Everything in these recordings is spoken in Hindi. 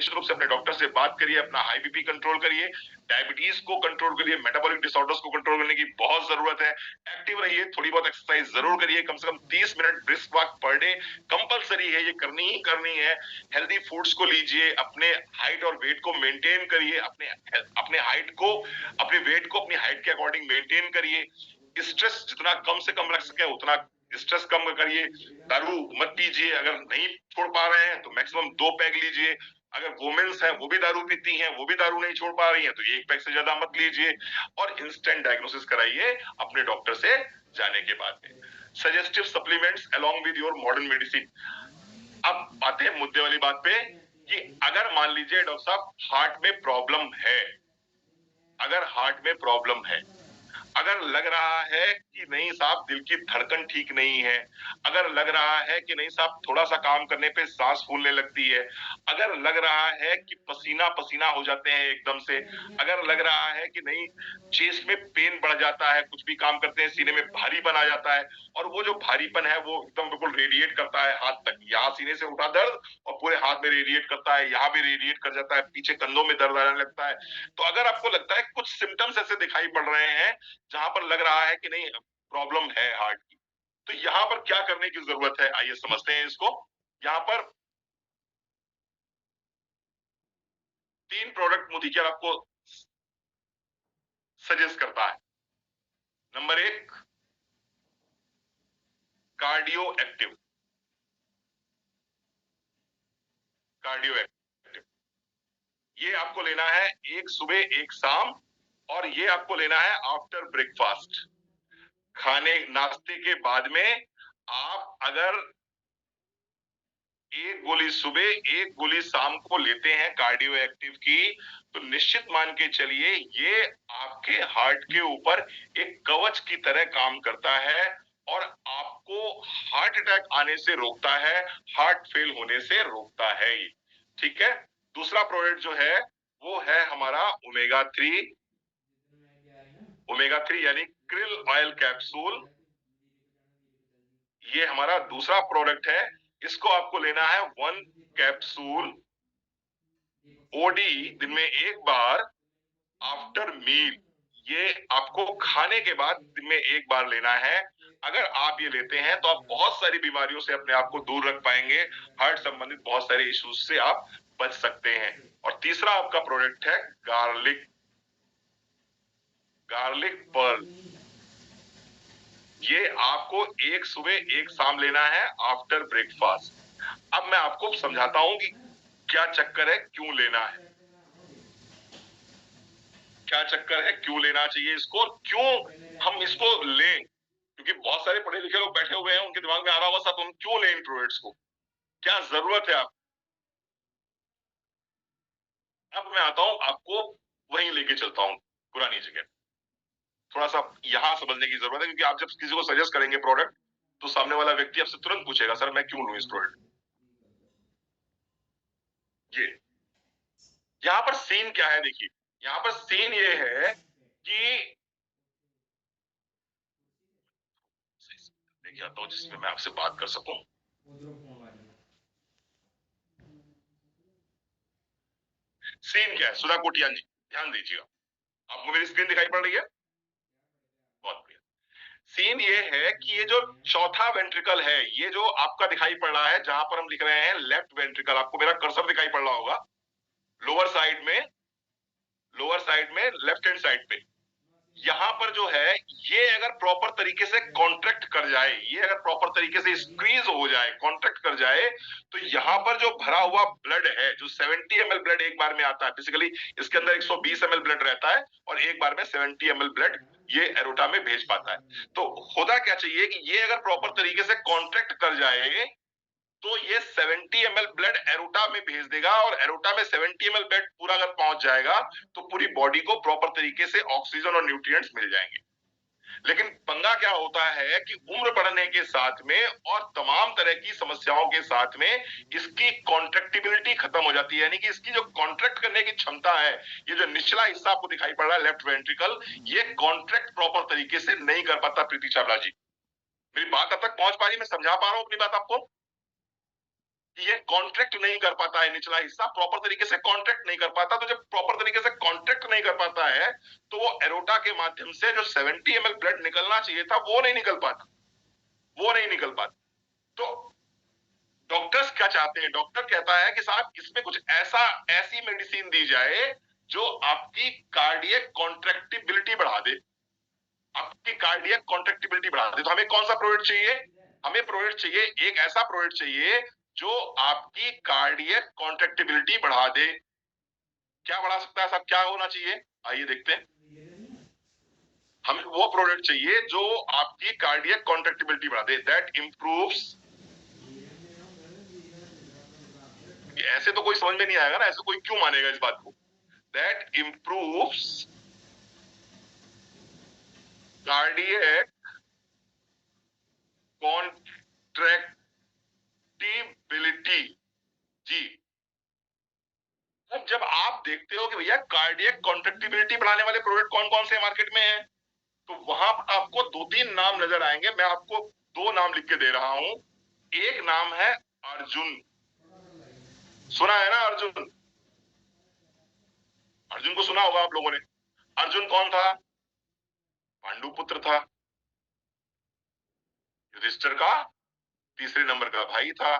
निश्चित रूप से अपने डॉक्टर से बात करिए, अपना हाई बीपी कंट्रोल करिए, डायबिटीज को कंट्रोल करिए, मेटाबॉलिक डिसऑर्डर्स को कंट्रोल करने की बहुत जरूरत है। एक्टिव रहिए, थोड़ी बहुत एक्सरसाइज जरूर करिए, कम से कम 30 minute brisk walk per day compulsory है, ये करनी ही करनी है। हेल्दी फूड्स को लीजिए, अपने हाइट और वेट को मेंटेन करिए, अपने अपने हाइट को, अपने वेट को अपनी हाइट के अकॉर्डिंग मेंटेन करिए। स्ट्रेस जितना कम से कम रख सके उतना स्ट्रेस कम करिए। दारू मत पीजिए, अगर नहीं छोड़ पा रहे हैं तो मैक्सिमम 2 पैग लीजिए। अगर वुमेन्स हैं वो भी दारू पीती हैं, वो भी दारू नहीं छोड़ पा रही हैं, तो 1 पैग से ज्यादा मत लीजिए। और इंस्टेंट डायग्नोसिस कराइए अपने डॉक्टर से जाने के बाद में। Suggestive supplements along with your modern medicine. अब आते हैं मुद्दे वाली बात पे कि अगर मान लीजिए डॉक्टर साहब हार्ट में प्रॉब्लम है, अगर हार्ट में प्रॉब्लम है, अगर लग रहा है कि नहीं साहब दिल की धड़कन ठीक नहीं है, अगर लग रहा है कि नहीं साहब थोड़ा सा काम करने पे सांस फूलने लगती है, अगर लग रहा है कि पसीना पसीना हो जाते हैं एकदम से, अगर लग रहा है कि नहीं चेस्ट में पेन बढ़ जाता है, कुछ भी काम करते हैं सीने में भारीपन आ जाता है, और वो जो भारीपन है वो एकदम बिल्कुल रेडिएट करता है हाथ तक, यहाँ सीने से उठा दर्द और पूरे हाथ में रेडिएट करता है, यहाँ भी रेडिएट कर जाता है, पीछे कंधों में दर्द आने लगता है। तो अगर आपको लगता है कुछ सिम्टम्स ऐसे दिखाई पड़ रहे हैं जहां पर लग रहा है कि नहीं प्रॉब्लम है हार्ट की, तो यहां पर क्या करने की जरूरत है, आइए समझते हैं इसको। यहां पर 3 प्रोडक्ट मोदी केयर आपको सजेस्ट करता है। Number 1 cardio active, cardio active ये आपको लेना है एक सुबह एक शाम, और ये आपको लेना है आफ्टर ब्रेकफास्ट। खाने नाश्ते के बाद में आप अगर एक गोली सुबह एक गोली शाम को लेते हैं कार्डियो एक्टिव की, तो निश्चित मान के चलिए ये आपके हार्ट के ऊपर एक कवच की तरह काम करता है और आपको हार्ट अटैक आने से रोकता है, हार्ट फेल होने से रोकता है ये। ठीक है। दूसरा प्रोडक्ट जो है वो है हमारा ओमेगा 3 यानी क्रिल ऑयल कैप्सूल। ये हमारा दूसरा प्रोडक्ट है, इसको आपको लेना है 1 कैप्सूल ओडी दिन में एक बार आफ्टर मील। ये आपको खाने के बाद दिन में एक बार लेना है। अगर आप ये लेते हैं तो आप बहुत सारी बीमारियों से अपने आप को दूर रख पाएंगे, हार्ट संबंधित बहुत सारे इश्यूज से आप बच सकते हैं। और तीसरा आपका प्रोडक्ट है गार्लिक, गार्लिक पर्ल। ये आपको एक सुबह एक शाम लेना है आफ्टर ब्रेकफास्ट। अब मैं आपको समझाता हूं कि क्या चक्कर है, क्यों लेना है, क्या चक्कर है, क्यों लेना चाहिए इसको, क्यों हम इसको लें। क्योंकि बहुत सारे पढ़े लिखे लोग बैठे हुए हैं, उनके दिमाग में आ रहा होगा साहब हम क्यों लें इन प्रोडक्ट्स को, क्या जरूरत है आप। अब मैं आता हूं आपको वहीं लेके चलता हूं पुरानी जगह। थोड़ा सा यहां समझने की जरूरत है, क्योंकि आप जब किसी को सजेस्ट करेंगे प्रोडक्ट तो सामने वाला व्यक्ति आपसे तुरंत पूछेगा सर मैं क्यों लूं इस प्रोडक्ट। ये यहाँ पर सीन क्या है, देखिए यहाँ पर सीन ये है कि देखिए आता हूं जिसमें मैं आपसे बात कर सकूं। सीन क्या है सुधा कोटियान जी, ध्यान दीजिएगा। आपको मेरी स्क्रीन दिखाई पड़ रही है? बहुत बढ़िया। सीन ये है कि ये जो चौथा वेंट्रिकल है, ये जो आपका दिखाई पड़ रहा है जहां पर हम लिख रहे हैं लेफ्ट वेंट्रिकल, आपको मेरा कर्सर दिखाई पड़ रहा होगा लोअर साइड में, लोअर साइड में लेफ्ट हैंड साइड पे। यहाँ पर जो है ये अगर प्रॉपर तरीके से कॉन्ट्रैक्ट कर जाए, ये अगर प्रॉपर तरीके से स्क्वीज हो जाए, कॉन्ट्रैक्ट कर जाए, तो यहाँ पर जो भरा हुआ ब्लड है, जो 70 ml ब्लड एक बार में आता है, बेसिकली इसके अंदर 120 ml ब्लड रहता है और एक बार में 70 ml ब्लड ये एरोटा में भेज पाता है। तो होता क्या चाहिए कि ये अगर प्रॉपर तरीके से कॉन्ट्रैक्ट कर जाए तो ये 70 ml ब्लड एरोटा में भेज देगा, और एरोटा में 70 ml ब्लड पूरा अगर पहुंच जाएगा तो पूरी बॉडी को प्रॉपर तरीके से ऑक्सीजन और न्यूट्रिएंट्स मिल जाएंगे। लेकिन पंगा क्या होता है कि उम्र बढ़ने के साथ में और तमाम तरह की समस्याओं के साथ में इसकी कॉन्ट्रैक्टिबिलिटी खत्म हो जाती है, यानी कि इसकी जो कॉन्ट्रैक्ट करने की क्षमता है, ये जो निचला हिस्सा आपको दिखाई पड़ रहा है लेफ्ट वेंट्रिकल, ये कॉन्ट्रैक्ट प्रॉपर तरीके से नहीं कर पाता। प्रीति चावला जी मेरी बात अब तक पहुंच पा रही, मैं समझा पा रहा हूं अपनी बात आपको? कि ये कॉन्ट्रैक्ट नहीं कर पाता है, निचला हिस्सा प्रॉपर तरीके से कॉन्ट्रैक्ट नहीं कर पाता। तो जब प्रॉपर तरीके से कॉन्ट्रैक्ट नहीं कर पाता है तो वो एरोटा के माध्यम से जो 70 ml ब्लड निकलना चाहिए था वो नहीं निकल पाता, वो नहीं निकल पाता। तो डॉक्टर्स क्या चाहते हैं? डॉक्टर कहता है कि साहब इसमें कुछ ऐसा, ऐसी मेडिसिन दी जाए जो आपकी कार्डियक कॉन्ट्रैक्टिबिलिटी बढ़ा दे, आपकी कार्डियक कॉन्ट्रैक्टिबिलिटी बढ़ा दे। तो हमें कौन सा प्रोडक्ट चाहिए? हमें प्रोडक्ट चाहिए, एक ऐसा प्रोडक्ट चाहिए जो आपकी कार्डियक कॉन्ट्रैक्टिबिलिटी बढ़ा दे। क्या बढ़ा सकता है साहब, क्या होना चाहिए? आइए देखते हैं। हमें वो प्रोडक्ट चाहिए जो आपकी कार्डियक कॉन्ट्रैक्टिबिलिटी बढ़ा दे, दैट इंप्रूव्स। ऐसे तो कोई समझ में नहीं आएगा ना, ऐसे कोई क्यों मानेगा इस बात को? That improves cardiac contractility. जी। अब जब आप देखते हो कि भैया कार्डियक कॉन्ट्रैक्टिबिलिटी बढ़ाने वाले प्रोडक्ट कौन कौन से मार्केट में हैं, तो वहां पर आपको दो तीन नाम नजर आएंगे। मैं आपको दो नाम लिख के दे रहा हूं। एक नाम है अर्जुन, सुना है ना अर्जुन? अर्जुन को सुना होगा आप लोगों ने। अर्जुन कौन था? पांडुपुत्र था, युधिष्ठिर का तीसरे नंबर का भाई था।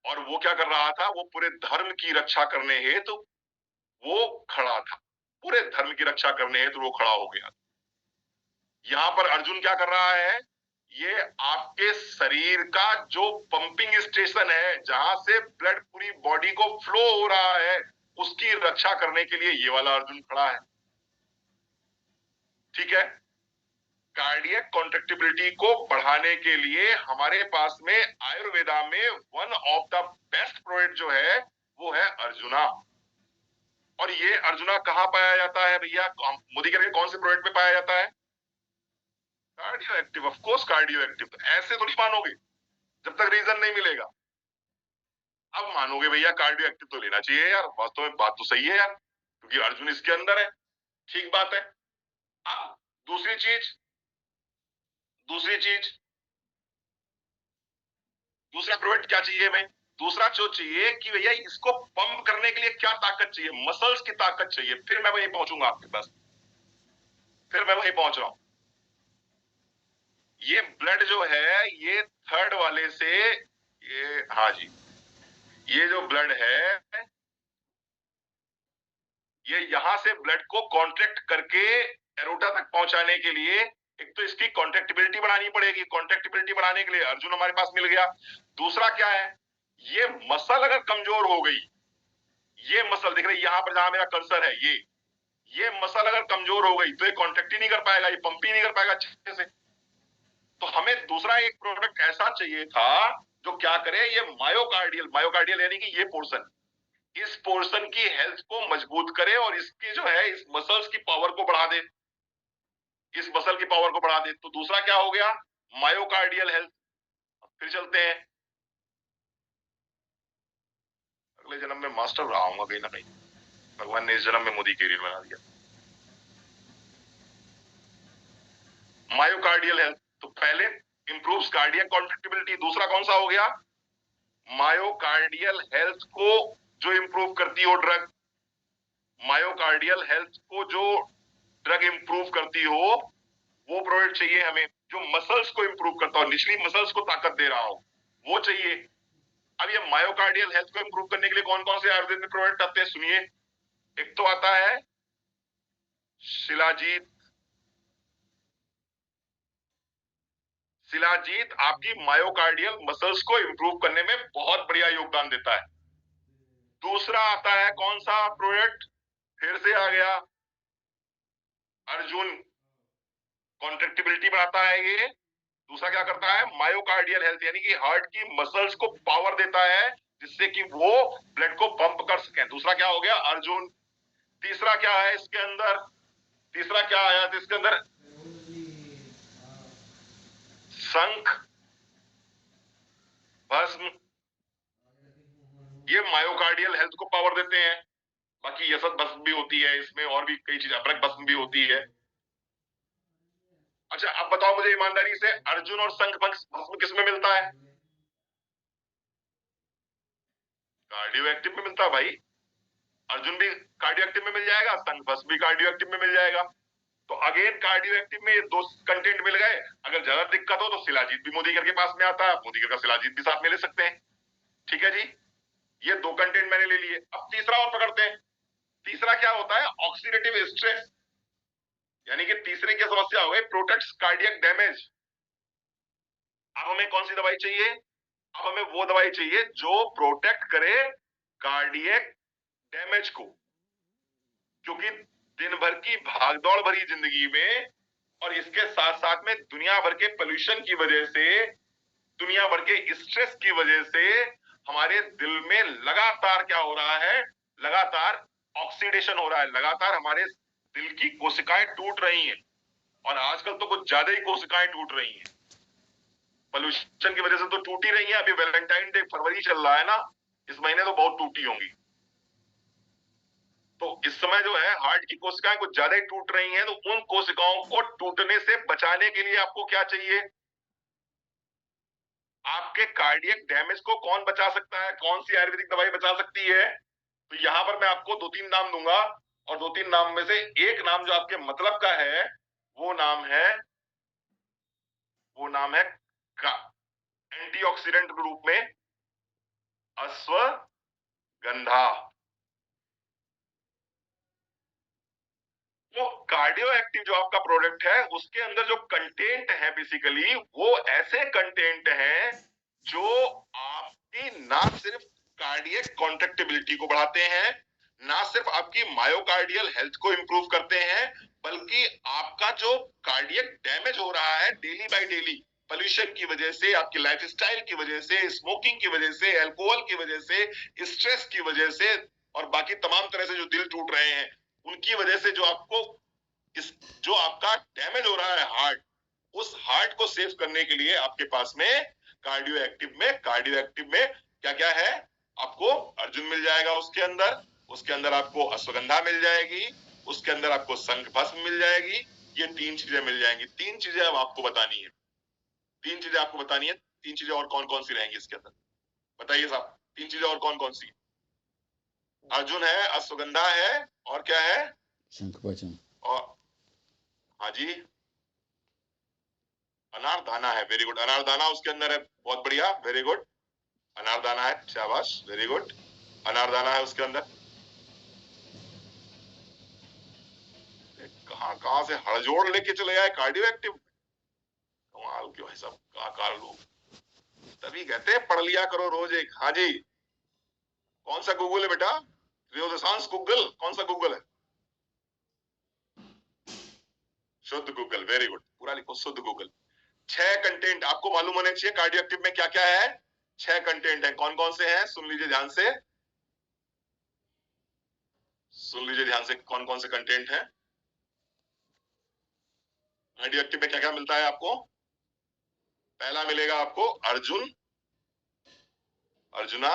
और वो क्या कर रहा था? वो पूरे धर्म की रक्षा करने हेतु वो खड़ा था, पूरे धर्म की रक्षा करने हेतु वो खड़ा हो गया। यहां पर अर्जुन क्या कर रहा है? ये आपके शरीर का जो पंपिंग स्टेशन है, जहां से ब्लड पूरी बॉडी को फ्लो हो रहा है, उसकी रक्षा करने के लिए ये वाला अर्जुन खड़ा है। ठीक है। कार्डियक कॉन्ट्रैक्टिबिलिटी को बढ़ाने के लिए हमारे पास में आयुर्वेदा में one of the best product जो है वो है अर्जुना। और ये अर्जुना कहाँ पाया जाता है भैया? मोदी करके कौन से प्रोडक्ट में पाया जाता है? Cardio active, of course cardio active. ऐसे थोड़ी मानोगे जब तक रीजन नहीं मिलेगा। अब मानोगे भैया कार्डियो एक्टिव तो लेना चाहिए यार, वास्तव में बात तो सही है यार, क्योंकि अर्जुन इसके अंदर है। ठीक बात है। अब दूसरी चीज, दूसरी चीज, दूसरा प्रोडक्ट क्या चाहिए हमें? दूसरा जो चाहिए कि भैया इसको पंप करने के लिए क्या ताकत चाहिए? मसल्स की ताकत चाहिए। फिर मैं वहीं पहुंचूंगा आपके पास, फिर मैं वहीं पहुंच रहा हूं। ये ब्लड जो है ये थर्ड वाले से, ये हाँ जी, ये जो ब्लड है ये यहां से ब्लड को कॉन्ट्रैक्ट करके एरोटा तक पहुंचाने के लिए एक तो इसकी कॉन्ट्रैक्टिबिलिटी बढ़ानी पड़ेगी। कॉन्ट्रैक्टिबिलिटी बढ़ाने के लिए अर्जुन हमारे पास मिल गया। दूसरा क्या है? ये मसल अगर कमजोर हो गई, ये मसल दिख रही है यहां पर जहां मेरा कर्सर है, ये मसल अगर कमजोर हो गई तो ये कॉन्ट्रैक्ट ही नहीं कर पाएगा, ये पंप ही नहीं कर पाएगा अच्छे से। तो हमें दूसरा एक प्रोडक्ट ऐसा चाहिए था जो क्या करे, ये मायोकार्डियल, मायोकार्डियल यानी कि ये पोर्शन, इस पोर्शन की हेल्थ को मजबूत करे और इसकी जो है इस मसल्स की पावर को बढ़ा दे, इस मसल की पावर को बढ़ा दे। तो दूसरा क्या हो गया? Myocardial health. फिर चलते हैं, अगले जन्म में मास्टर रहा हूंगा कहीं ना कहीं, भगवान ने इस जन्म में मोदी कैरियर बना दिया। मायोकार्डियल हेल्थ, तो पहले इंप्रूव्स कार्डियक कॉन्ट्रैक्टिबिलिटी, दूसरा कौन सा हो गया? मायोकार्डियल हेल्थ को जो इंप्रूव करती हो ड्रग, मायोकार्डियल हेल्थ को जो ड्रग इंप्रूव करती हो वो प्रोडक्ट चाहिए हमें, जो मसल्स को इंप्रूव करता हो, निचली मसल्स को ताकत दे रहा हो, वो चाहिए। अब ये मायोकार्डियल हेल्थ को इंप्रूव करने के लिए कौन कौन से आयुर्वेदिक प्रोडक्ट आते हैं सुनिए। एक तो आता है शिलाजीत। शिलाजीत आपकी मायोकार्डियल मसल्स को इंप्रूव करने में बहुत बढ़िया योगदान देता है। दूसरा आता है कौन सा प्रोडक्ट? फिर से आ गया अर्जुन, कॉन्ट्रैक्टिबिलिटी बढ़ाता है ये। दूसरा क्या करता है? मायोकार्डियल हेल्थ यानी कि हार्ट की मसल्स को पावर देता है जिससे कि वो ब्लड को पंप कर सके। दूसरा क्या हो गया? अर्जुन। तीसरा क्या है इसके अंदर? तीसरा क्या आया था इसके अंदर? शंख, भस्म। ये मायोकार्डियल हेल्थ को पावर देते हैं। बाकी यसत भस्म भी होती है इसमें, और भी कई चीजें, अभ्रक भस्म भी होती है। अच्छा अब बताओ मुझे ईमानदारी से, अर्जुन और शंख भस्म किसमें मिलता है? कार्डियो एक्टिव में मिलता है भाई, अर्जुन भी कार्डियो एक्टिव में मिल जाएगा, संघर्ष भी कार्डियो एक्टिव में मिल जाएगा। तो अगेन कार्डियो एक्टिव में ये दो कंटेंट मिल गए। अगर ज्यादा दिक्कत हो तो शिलाजीत भी मोदीगर के पास में आता है, मोदीगर का शिलाजीत भी साथ में ले सकते हैं। ठीक है जी, ये दो कंटेंट मैंने ले लिए। अब तीसरा और पकड़ते हैं। तीसरा क्या होता है, ऑक्सीडेटिव स्ट्रेस, यानी कि तीसरे की समस्या हो गई प्रोटेक्ट्स कार्डियक डैमेज। अब हमें कौन सी दवाई चाहिए, अब हमें वो दवाई चाहिए जो प्रोटेक्ट करे कार्डियक डैमेज को, क्योंकि दिन भर की भागदौड़ भरी जिंदगी में और इसके साथ साथ में दुनिया भर के पोल्यूशन की वजह से, दुनिया भर के स्ट्रेस की वजह से हमारे दिल में लगातार क्या हो रहा है, लगातार ऑक्सीडेशन हो रहा है, लगातार हमारे दिल की कोशिकाएं टूट रही हैं। और आजकल तो कुछ ज्यादा ही कोशिकाएं टूट रही हैं, पोल्यूशन की वजह से तो टूट ही रही है। अभी वैलेंटाइन डे फरवरी चल रहा है ना, इस महीने तो बहुत टूटी होंगी। तो इस समय जो है हार्ट की कोशिकाएं कुछ ज्यादा ही टूट रही हैं, तो उन कोशिकाओं को टूटने से बचाने के लिए आपको क्या चाहिए, आपके कार्डियक डैमेज को कौन बचा सकता है, कौन सी आयुर्वेदिक दवाई बचा सकती है। तो यहां पर मैं आपको दो तीन नाम दूंगा, और दो तीन नाम में से एक नाम जो आपके मतलब का है वो नाम है, वो नाम है एंटीऑक्सीडेंट के रूप में अश्वगंधा। तो कार्डियो एक्टिव जो आपका प्रोडक्ट है उसके अंदर जो कंटेंट है बेसिकली वो ऐसे कंटेंट हैं जो आपकी ना सिर्फ कार्डियक कॉन्ट्रैक्टिबिलिटी को बढ़ाते हैं, ना सिर्फ आपकी मायोकार्डियल हेल्थ को इंप्रूव करते हैं, बल्कि आपका जो कार्डियक डैमेज हो रहा है डेली बाय डेली पोल्यूशन की वजह से, आपकी लाइफस्टाइल की वजह से, स्मोकिंग की वजह से, अल्कोहल की वजह से, स्ट्रेस की वजह से और बाकी तमाम तरह से जो दिल टूट रहे हैं उनकी वजह से जो आपको जो आपका डैमेज हो रहा है हार्ट, उस हार्ट को सेव करने के लिए आपके पास में कार्डियो एक्टिव में क्या क्या है, आपको अर्जुन मिल जाएगा उसके अंदर आपको अश्वगंधा मिल जाएगी, उसके अंदर आपको शंख भस्म मिल जाएगी। ये तीन चीजें मिल जाएंगी। तीन चीजें अब आपको बतानी है, तीन चीजें आपको बतानी है। तीन चीजें और कौन कौन सी रहेंगी इसके अंदर, बताइए साहब, तीन चीजें और कौन कौन सी। अर्जुन है, अश्वगंधा है, और क्या है, शंख भस्म, और हाँ जी अनारदाना है। वेरी गुड, अनारदाना उसके अंदर है, बहुत बढ़िया, वेरी गुड, अनारदाना है, शाबाश, वेरी गुड, अनारदाना है उसके अंदर। कहां कहां से हड़जोड़ लेके चले आए कार्डियो एक्टिव, कमाल के भाई साहब, कलाकार लोग। तभी कहते हैं पढ़ लिया करो रोज एक। हाँ जी, कौन सा गूगल है बेटा, रेनेसांस गूगल, कौन सा गूगल है, शुद्ध गूगल, वेरी गुड, पूरा लिखो शुद्ध गूगल। 6 कंटेंट आपको मालूम होने चाहिए कार्डियो एक्टिव में क्या क्या है। 6 कंटेंट है, कौन कौन से हैं, सुन लीजिए ध्यान से, सुन लीजिए ध्यान से, कौन कौन से कंटेंट है कार्डियो एक्टिव में, क्या क्या मिलता है आपको। पहला मिलेगा आपको अर्जुन, अर्जुना,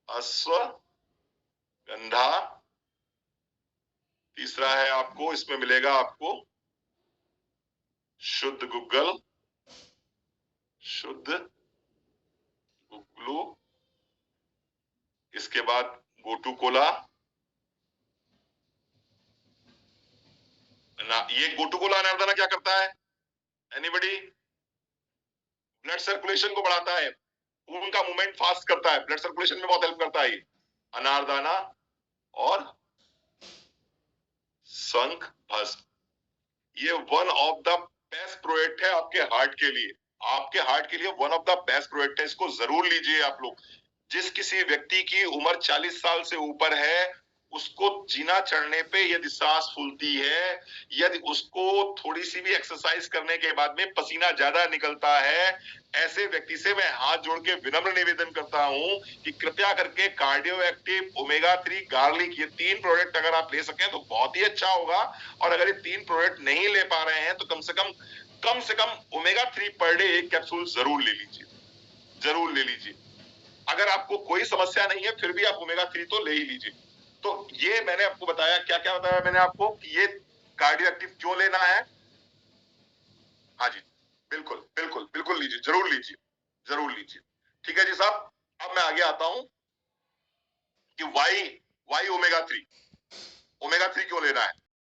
अश्वगंधा। तीसरा है आपको, इसमें मिलेगा आपको शुद्ध गुग्गल, शुद्ध गुग्गलू। इसके बाद गोटू कोला ना, ये गोटू कोला अनारदाना क्या करता है, एनीबडी, ब्लड सर्कुलेशन को बढ़ाता है, खून का मूवमेंट फास्ट करता है, ब्लड सर्कुलेशन में बहुत हेल्प करता है अनारदाना। और शंख भस्म, ये one of the best product है आपके हार्ट के लिए, आपके हार्ट के लिए one of the best product है, इसको जरूर लीजिए आप लोग। जिस किसी व्यक्ति की उम्र 40 साल से ऊपर है उसको जीना चढ़ने पे यदि सांस फूलती है, यदि उसको थोड़ी सी भी एक्सरसाइज करने के बाद में पसीना ज्यादा निकलता है, ऐसे व्यक्ति से मैं हाथ जोड़ के विनम्र निवेदन करता हूं कि कृपया करके कार्डियो एक्टिव, ओमेगा 3, गार्लिक, ये 3 प्रोडक्ट अगर आप ले सकें तो बहुत ही अच्छा होगा। और अगर ये 3 प्रोडक्ट नहीं ले पा रहे हैं तो कम से कम ओमेगा 3 पर डे 1 कैप्सूल जरूर ले लीजिए, जरूर ले लीजिए। अगर आपको कोई समस्या नहीं है फिर भी आप ओमेगा 3 तो ले ही लीजिए। तो ये मैंने आपको बताया, क्या क्या बताया मैंने आपको कि ये कार्डियो एक्टिव क्यों लेना है। हाँ जी, बिल्कुल बिल्कुल बिल्कुल लीजिए, जरूर लीजिए, जरूर लीजिए। ठीक है जी साहब। अब मैं आगे आता हूं कि वाई ओमेगा 3 क्यों लेना है।